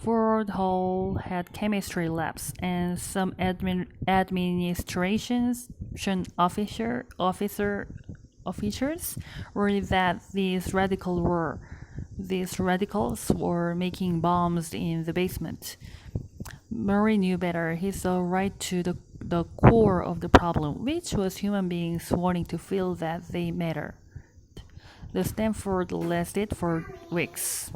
Ford Hall had chemistry labs, and some administration officers worried that these radicals were making bombs in the basement. Murray knew better. He saw right to the core of the problem, which was human beings wanting to feel that they matter. The Stanford lasted for weeks.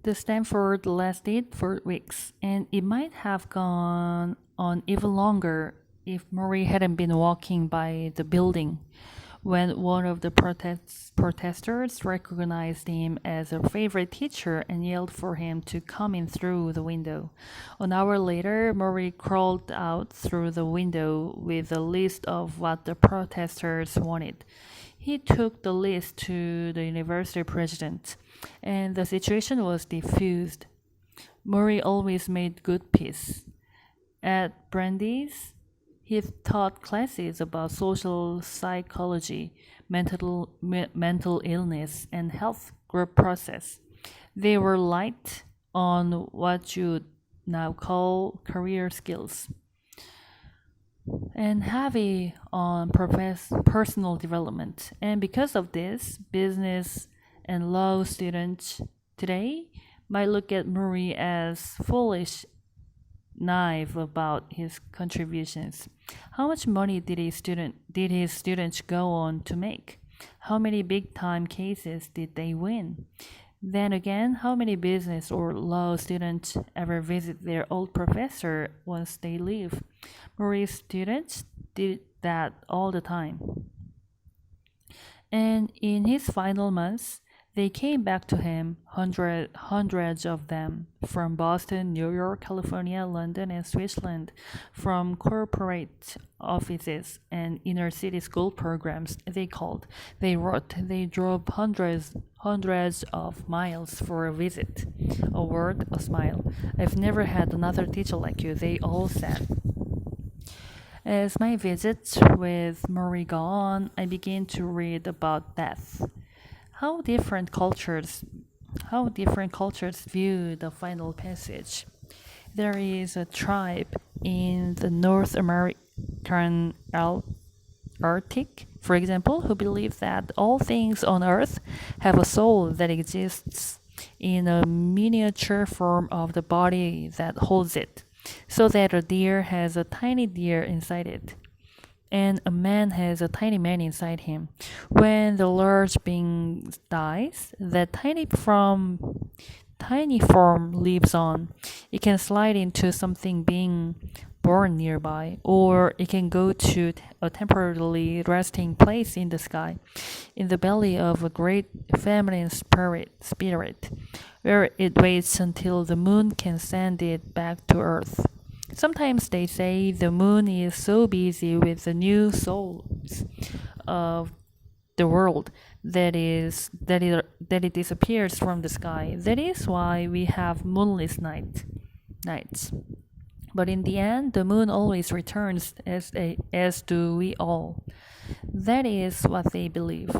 The Stanford lasted for weeks, and it might have gone on even longer if Murray hadn't been walking by the building when one of the protesters recognized him as a favorite teacher and yelled for him to come in through the window. An hour later, Murray crawled out through the window with a list of what the protesters wanted. He took the list to the university president, and the situation was diffused. Murray always made good peace. At Brandeis, he taught classes about social psychology, mental illness, and health group process. They were light on what you'd now call career skills, and heavy on personal development. And because of this, business and law students today might look at Murray as foolish, naive about his contributions. How much money did his students go on to make? How many big-time cases did they win? Then again, how many business or law students ever visit their old professor once they leave? Murray's students did that all the time. And in his final months, they came back to him, hundreds of them, from Boston, New York, California, London, and Switzerland, from corporate offices and inner city school programs. They called, they wrote, they drove hundreds of miles for a visit. A word, a smile. I've never had another teacher like you, they all said. As my visits with Murray go on, I begin to read about death. How different cultures view the final passage. There is a tribe in the North American Arctic, for example, who believe that all things on Earth have a soul that exists in a miniature form of the body that holds it, so that a deer has a tiny deer inside it, and a man has a tiny man inside him. When the large being dies, that tiny form lives on. It can slide into something being born nearby, or it can go to a temporarily resting place in the sky, in the belly of a great feminine spirit, where it waits until the moon can send it back to Earth. Sometimes they say the moon is so busy with the new souls of the world that it disappears from the sky. That is why we have moonless nights. But in the end, the moon always returns, as do we all. That is what they believe.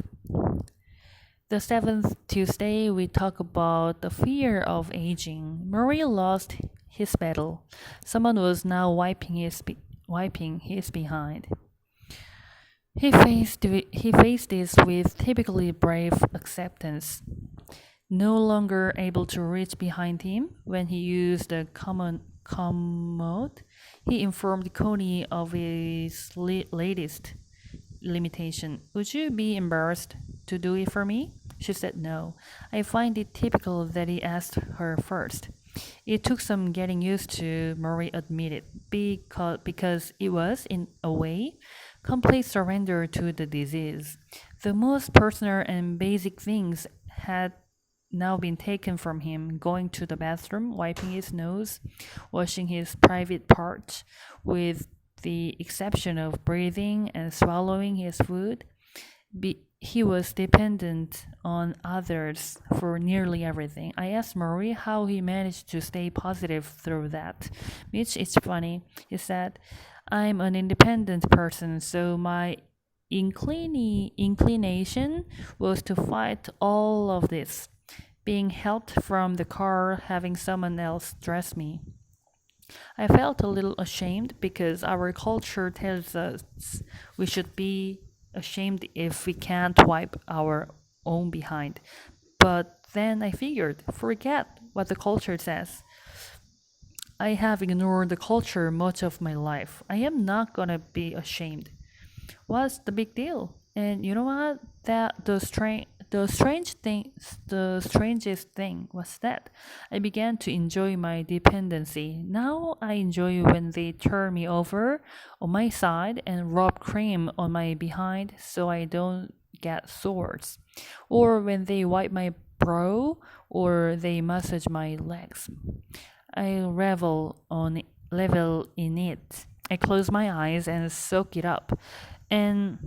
The seventh Tuesday, we talk about the fear of aging. Murray lost his battle. Someone was now wiping his behind. He faced this with typically brave acceptance. No longer able to reach behind him when he used the commode, he informed Connie of his latest limitation. Would you be embarrassed to do it for me? She said no. I find it typical that he asked her first. It took some getting used to, Murray admitted, because it was, in a way, complete surrender to the disease. The most personal and basic things had now been taken from him: going to the bathroom, wiping his nose, washing his private parts, with the exception of breathing and swallowing his food. He was dependent on others for nearly everything. I asked Murray how he managed to stay positive through that. Mitch, it's funny, he said. I'm an independent person, so my inclination was to fight all of this. being helped from the car, having someone else dress me. I felt a little ashamed because our culture tells us we should be ashamed if we can't wipe our own behind. But then I figured, forget what the culture says. I have ignored the culture much of my life. I am not gonna be ashamed. What's the big deal? And you know what? The strangest thing was that I began to enjoy my dependency. Now I enjoy when they turn me over on my side and rub cream on my behind so I don't get sores, or when they wipe my brow or they massage my legs. I level in it. I close my eyes and soak it up. And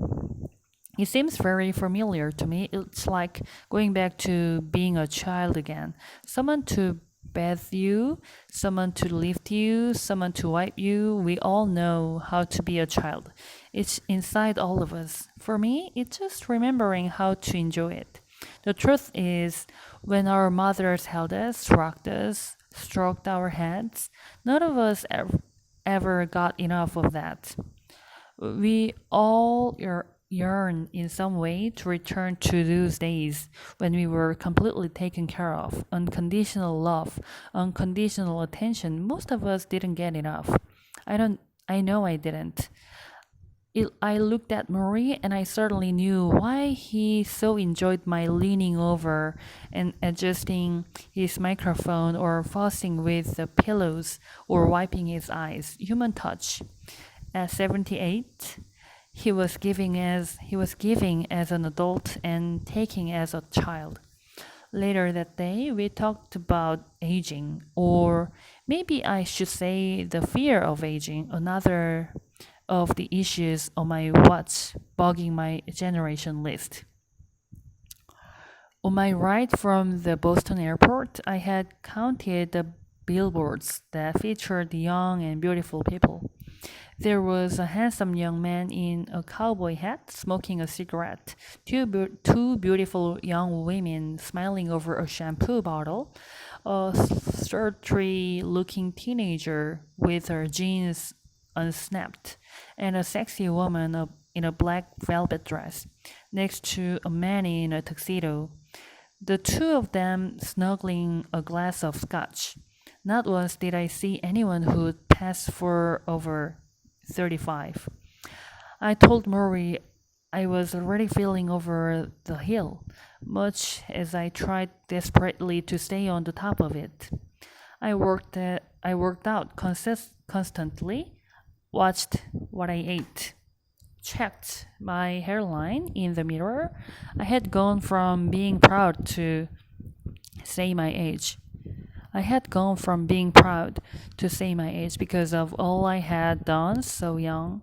it seems very familiar to me. It's like going back to being a child again. Someone to bathe you, someone to lift you, someone to wipe you. We all know how to be a child. It's inside all of us. For me, it's just remembering how to enjoy it. The truth is, when our mothers held us, rocked us, stroked our heads, none of us ever got enough of that. We all yearn in some way to return to those days when we were completely taken care of, unconditional love, unconditional attention. Most of us didn't get enough. I know I didn't. I looked at Murray and I certainly knew why he so enjoyed my leaning over and adjusting his microphone or fussing with the pillows or wiping his eyes. Human touch. At 78, he was giving as an adult and taking as a child. Later that day, we talked about aging, or maybe I should say the fear of aging, another of the issues on my watch bugging my generation list. On my ride from the Boston airport, I had counted the billboards that featured young and beautiful people. There was a handsome young man in a cowboy hat smoking a cigarette, two beautiful young women smiling over a shampoo bottle, a sultry looking teenager with her jeans unsnapped, and a sexy woman in a black velvet dress, next to a man in a tuxedo. The two of them snuggling a glass of scotch. Not once did I see anyone who'd pass for over 35. I told Murray I was already feeling over the hill, much as I tried desperately to stay on the top of it. I worked out constantly, watched what I ate, checked my hairline in the mirror. I had gone from being proud to say my age. I had gone from being proud to say my age because of all I had done so young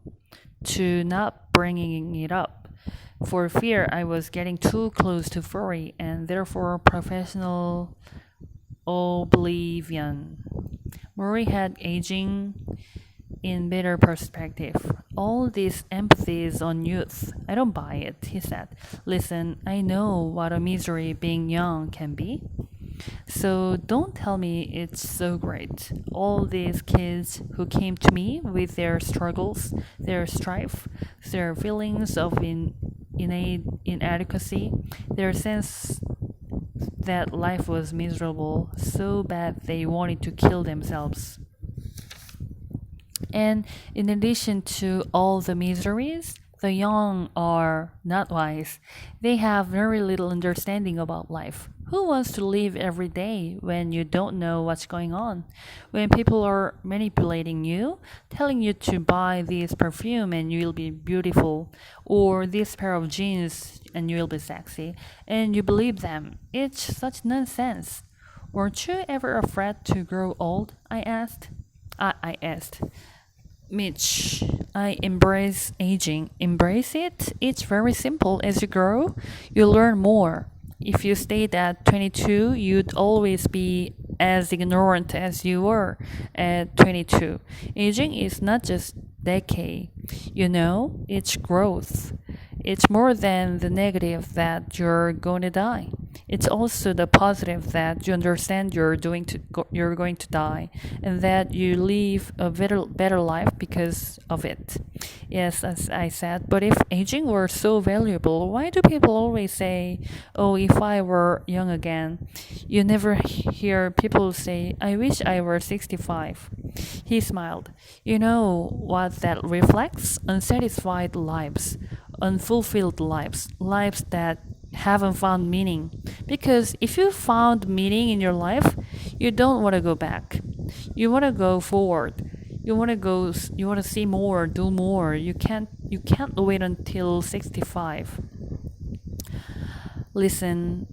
to not bringing it up for fear I was getting too close to furry and therefore professional oblivion. Murray had aging in better perspective. All this empathy is on youth. I don't buy it, he said. Listen, I know what a misery being young can be. So don't tell me it's so great. All these kids who came to me with their struggles, their strife, their feelings of inadequacy, their sense that life was miserable, so bad they wanted to kill themselves. And in addition to all the miseries, the young are not wise. They have very little understanding about life. Who wants to live every day when you don't know what's going on? When people are manipulating you, telling you to buy this perfume and you'll be beautiful, or this pair of jeans and you'll be sexy, and you believe them. It's such nonsense. Weren't you ever afraid to grow old? I asked. Mitch, I embrace aging. Embrace it? It's very simple. As you grow, you learn more. If you stayed at 22, you'd always be as ignorant as you were at 22. Aging is not just decay. It's growth. It's more than the negative that you're going to die. It's also the positive that you understand you're going to die, and that you live a better life because of it. Yes, as I said, but if aging were so valuable, why do people always say, "Oh, if I were young again"? You never hear people say, "I wish I were 65." He smiled. You know what that reflects? Unsatisfied lives, unfulfilled lives, lives that haven't found meaning. Because if you found meaning in your life, you don't want to go back. You want to go forward. You want to see more, do more. You can't wait until 65. Listen,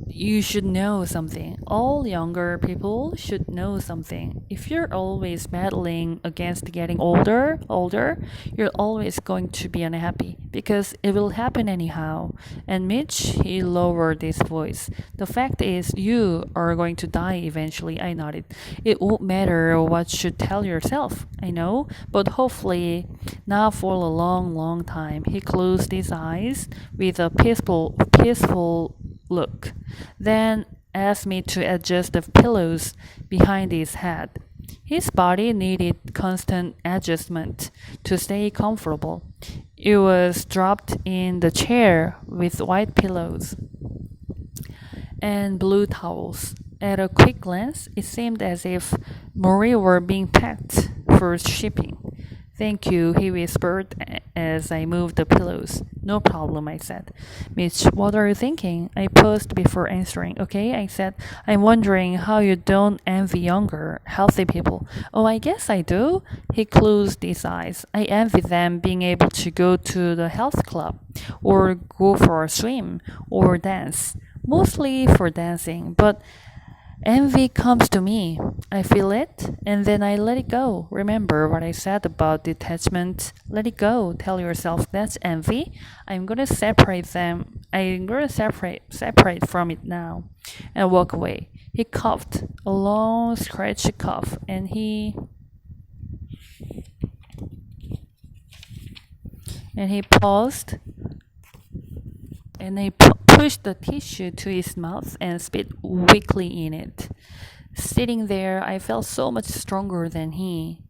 you should know something. All younger people should know something. If you're always battling against getting older, you're always going to be unhappy because it will happen anyhow. And Mitch, he lowered his voice. The fact is, you are going to die eventually. I nodded. It won't matter what you tell yourself. I know, but hopefully not for a long, long time. He closed his eyes with a peaceful look, then asked me to adjust the pillows behind his head. His body needed constant adjustment to stay comfortable. It was dropped in the chair with white pillows and blue towels. At a quick glance, it seemed as if Maury were being packed for shipping. Thank you, he whispered as I moved the pillows. No problem, I said. Mitch, what are you thinking? I paused before answering. Okay, I said, I'm wondering how you don't envy younger, healthy people. Oh, I guess I do. He closed his eyes. I envy them being able to go to the health club, or go for a swim, or dance. Mostly for dancing, but envy comes to me. I feel it, and then I let it go. Remember what I said about detachment? Let it go. Tell yourself that's envy. I'm gonna separate them. I'm gonna separate from it now, and walk away. He coughed, a long, scratchy cough, and he paused, and he pushed the tissue to his mouth and spit weakly in it. Sitting there, I felt so much stronger than he.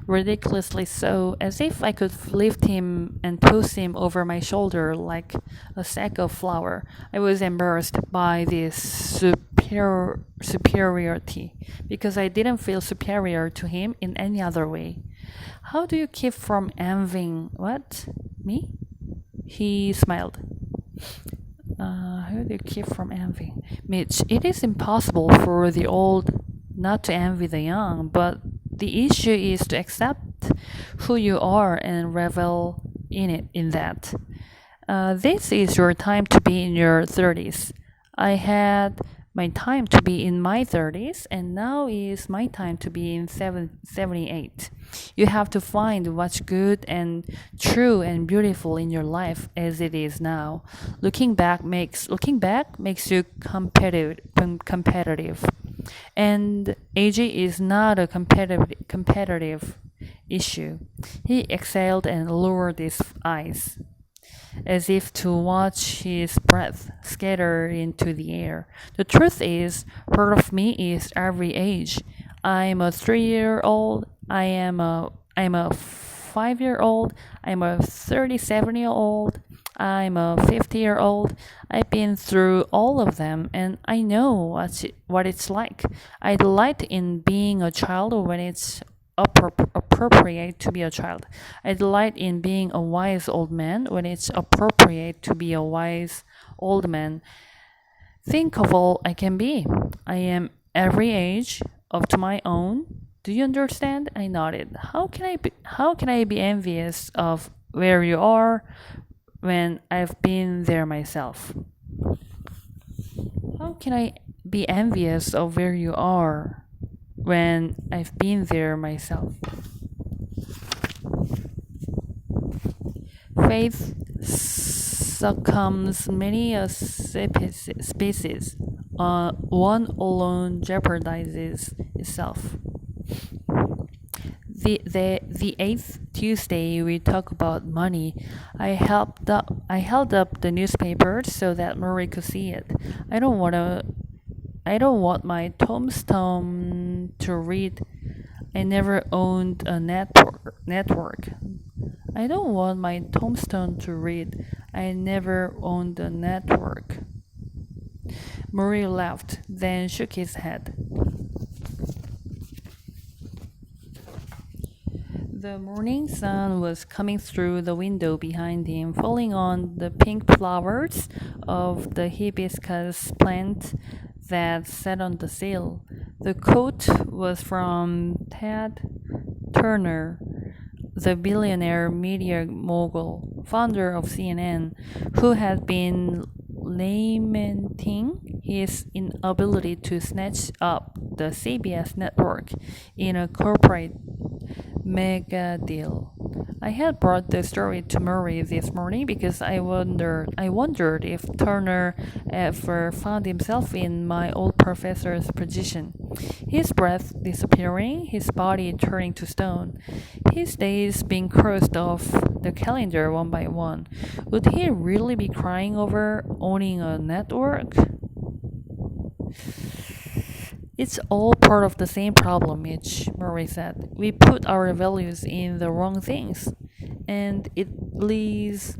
Ridiculously so, as if I could lift him and toss him over my shoulder like a sack of flour. I was embarrassed by this superiority because I didn't feel superior to him in any other way. How do you keep from envying what? Me? He smiled. How do you keep from envy? Mitch, it is impossible for the old not to envy the young, but the issue is to accept who you are and revel in that. This is your time to be in your 30s. I had my time to be in my 30s, and now is my time to be in 78. You have to find what's good and true and beautiful in your life as it is now. Looking back makes you competitive. And age is not a competitive issue. He exhaled and lowered his eyes, as if to watch his breath scatter into the air. The truth is, part of me is every age. I'm a 3-year-old. I'm a 5-year-old. I'm a 37-year-old. I'm a 50-year-old. I've been through all of them, and I know what it's like. I delight in being a child when it's appropriate to be a child. I delight in being a wise old man when it's appropriate to be a wise old man. Think of all I can be. I am every age up to my own. Do you understand? I nodded. How can I be envious of where you are when I've been there myself? How can I be envious of where you are when I've been there myself? Faith succumbs many a species. One alone jeopardizes itself. The eighth Tuesday we talk about money. I held up the newspaper so that Murray could see it. I don't want my tombstone to read I never owned a network. I don't want my tombstone to read I never owned a network. Murray laughed, then shook his head. The morning sun was coming through the window behind him, falling on the pink flowers of the hibiscus plant that sat on the sill. The coat was from Ted Turner, the billionaire media mogul, founder of CNN, who had been lamenting his inability to snatch up the CBS network in a corporate mega deal. I had brought the story to Murray this morning because I wondered if Turner ever found himself in my old professor's position. His breath disappearing, his body turning to stone, his days being crossed off the calendar one by one. Would he really be crying over owning a network? It's all part of the same problem, Mitch, Murray said. We put our values in the wrong things, and it leads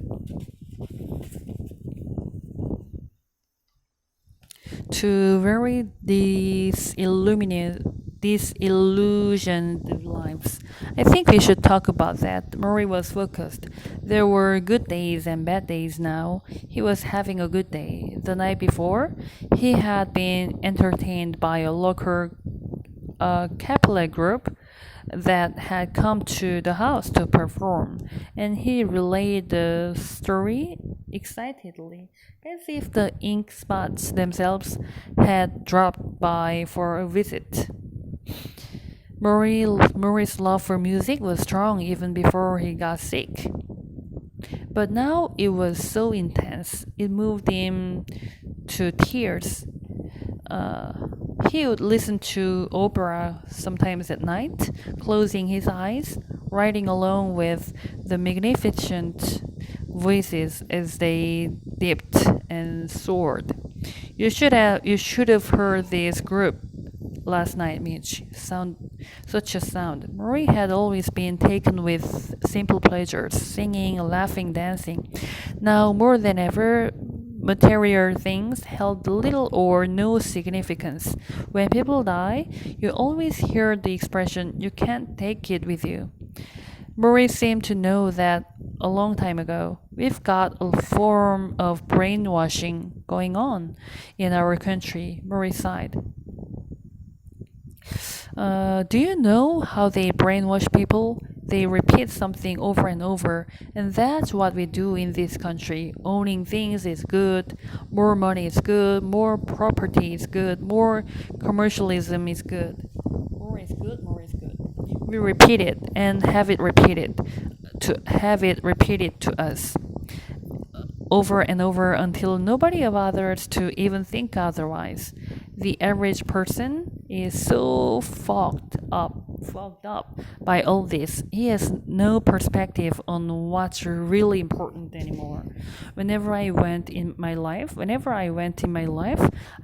to very disillusioned lives. I think we should talk about that. Murray was focused. There were good days and bad days now. He was having a good day. The night before, he had been entertained by a local cappella group that had come to the house to perform, and he relayed the story excitedly, as if the ink spots themselves had dropped by for a visit. Murray's love for music was strong even before he got sick. But now it was so intense, it moved him to tears. He would listen to opera sometimes at night, closing his eyes, riding along with the magnificent voices as they dipped and soared. You should have heard this group last night, Mitch. Such a sound. Murray had always been taken with simple pleasures, singing, laughing, dancing. Now more than ever, material things held little or no significance. When people die, you always hear the expression, "You can't take it with you." Murray seemed to know that a long time ago. We've got a form of brainwashing going on in our country, Murray sighed. Do you know how they brainwash people? They repeat something over and over, and that's what we do in this country. Owning things is good, more money is good, more property is good, more commercialism is good. More is good, more is good. We repeat it and have it repeated to us over and over until nobody bothers to even think otherwise. The average person is so fogged up by all this. He has no perspective on what's really important anymore. Whenever I went in my life, I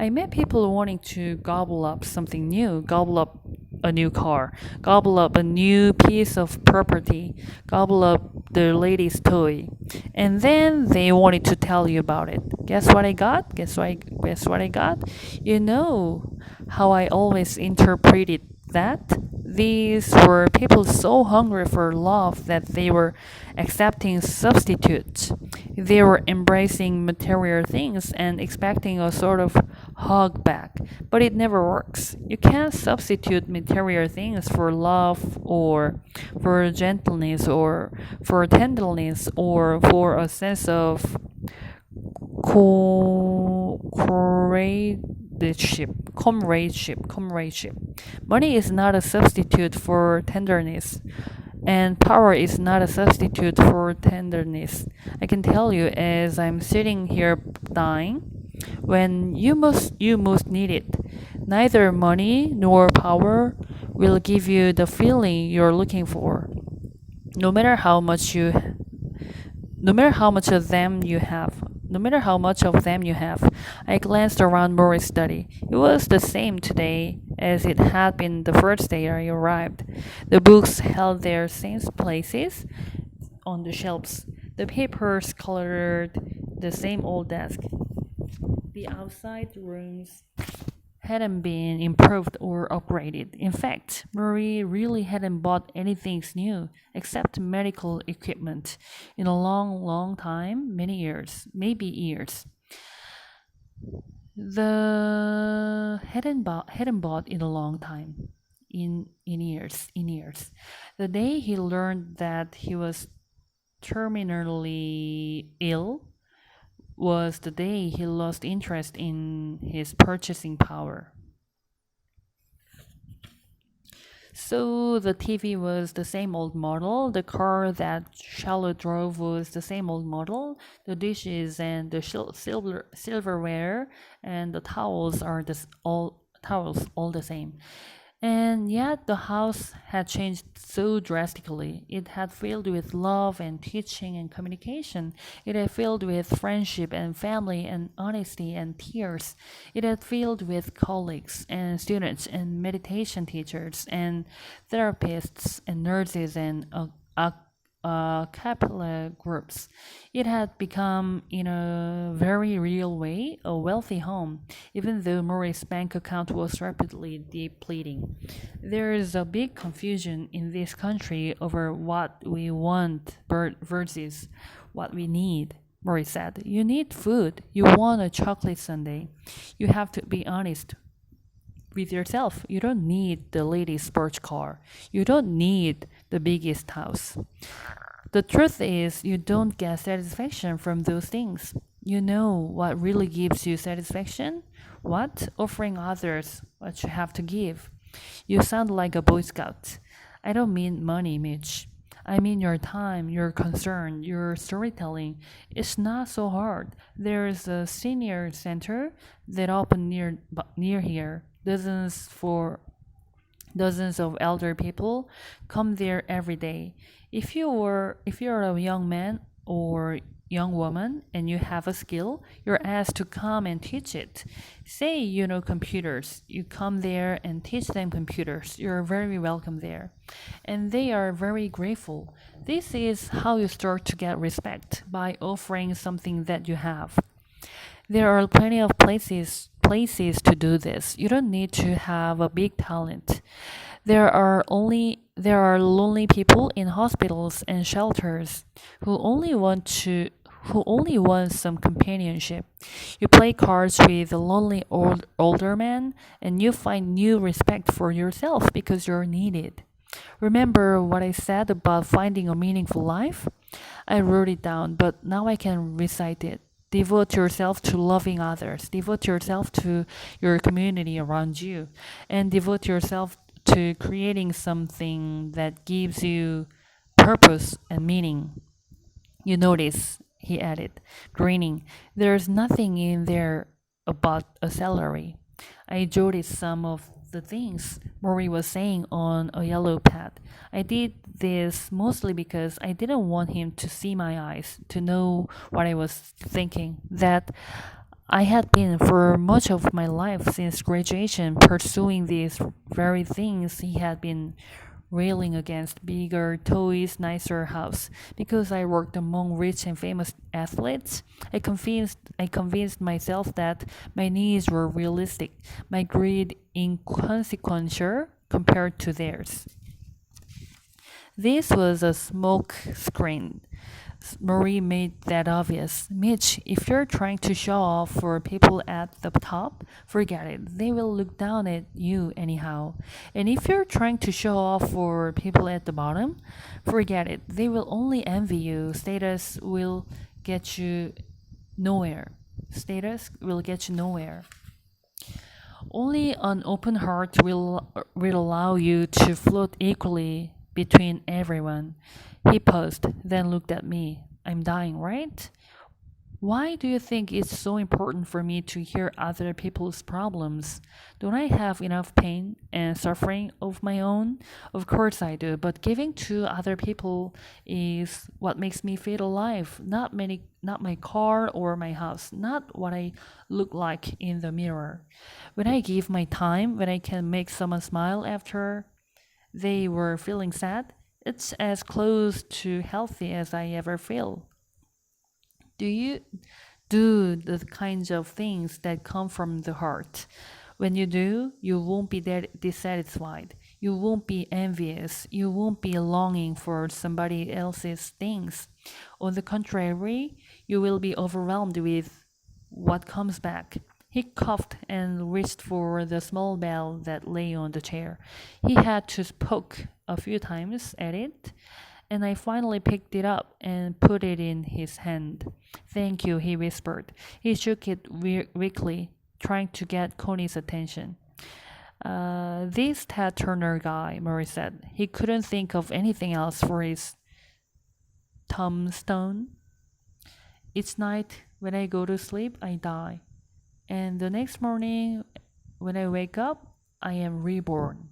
met people wanting to gobble up something new, gobble up a new car, gobble up a new piece of property, gobble up the latest toy, and then they wanted to tell you about it. Guess what I got? Guess what I got? You know how I always interpreted that? These were people so hungry for love that they were accepting substitutes. They were embracing material things and expecting a sort of hug back. But it never works. You can't substitute material things for love or for gentleness or for tenderness or for a sense of comradeship. Money is not a substitute for tenderness, and power is not a substitute for tenderness. I can tell you, as I'm sitting here dying, when you most need it, neither money nor power will give you the feeling you're looking for. No matter how much you no matter how much of them you have. No matter how much of them you have. I glanced around Murray's study. It was the same today as it had been the first day I arrived. The books held their same places on the shelves. The papers colored the same old desk. The outside rooms hadn't been improved or upgraded. In fact, Murray really hadn't bought anything new except medical equipment in a long, long time, many years, maybe years. The hadn't bought in a long time, in years. The day he learned that he was terminally ill was the day he lost interest in his purchasing power. So the TV was the same old model, the car that Charlotte drove was the same old model, the dishes and the silverware and the towels all the same. And yet the house had changed so drastically. It had filled with love and teaching and communication. It had filled with friendship and family and honesty and tears. It had filled with colleagues and students and meditation teachers and therapists and nurses and capital groups. It had become, in a very real way, a wealthy home, even though Murray's bank account was rapidly depleting. There is a big confusion in this country over what we want versus what we need. Murray said, "You need food. You want a chocolate sundae. You have to be honest with yourself. You don't need the latest sports car. You don't need the biggest house. The truth is, you don't get satisfaction from those things. You know what really gives you satisfaction? What? Offering others what you have to give. You sound like a Boy Scout. I don't mean money, Mitch. I mean your time, your concern, your storytelling. It's not so hard. There's a senior center that opened near here. Dozens of elder people come there every day. If you're a young man or young woman and you have a skill, you're asked to come and teach it. Say you know computers, you come there and teach them computers. You're very welcome there. And they are very grateful. This is how you start to get respect, by offering something that you have. There are plenty of places to do this. You don't need to have a big talent. There are lonely people in hospitals and shelters who only want some companionship. You play cards with a lonely older man and you find new respect for yourself because you're needed. Remember what I said about finding a meaningful life? I wrote it down, but now I can recite it. Devote yourself to loving others. Devote yourself to your community around you. And devote yourself to creating something that gives you purpose and meaning. You notice, he added, grinning, there's nothing in there about a salary. I jotted some of the things Murray was saying on a yellow pad. I did this mostly because I didn't want him to see my eyes, to know what I was thinking, that I had been for much of my life since graduation pursuing these very things he had been railing against: bigger toys, nicer house. Because I worked among rich and famous athletes, I convinced myself that my needs were realistic, my greed inconsequential compared to theirs. This was a smoke screen. Marie made that obvious. Mitch, if you're trying to show off for people at the top, forget it. They will look down at you anyhow. And if you're trying to show off for people at the bottom, forget it. They will only envy you. Status will get you nowhere. Status will get you nowhere. Only an open heart will allow you to float equally between everyone. He paused, then looked at me. I'm dying, right? Why do you think it's so important for me to hear other people's problems? Don't I have enough pain and suffering of my own? Of course I do, but giving to other people is what makes me feel alive. Not my car or my house, not what I look like in the mirror. When I give my time, when I can make someone smile after they were feeling sad, it's as close to healthy as I ever feel. Do you do the kinds of things that come from the heart? When you do, you won't be dissatisfied. You won't be envious. You won't be longing for somebody else's things. On the contrary, you will be overwhelmed with what comes back. He coughed and reached for the small bell that lay on the chair. He had to poke a few times at it, and I finally picked it up and put it in his hand. Thank you, he whispered. He shook it weakly, trying to get Connie's attention. This Ted Turner guy, Murray said. He couldn't think of anything else for his tombstone. Each night when I go to sleep, I die. And the next morning when I wake up, I am reborn.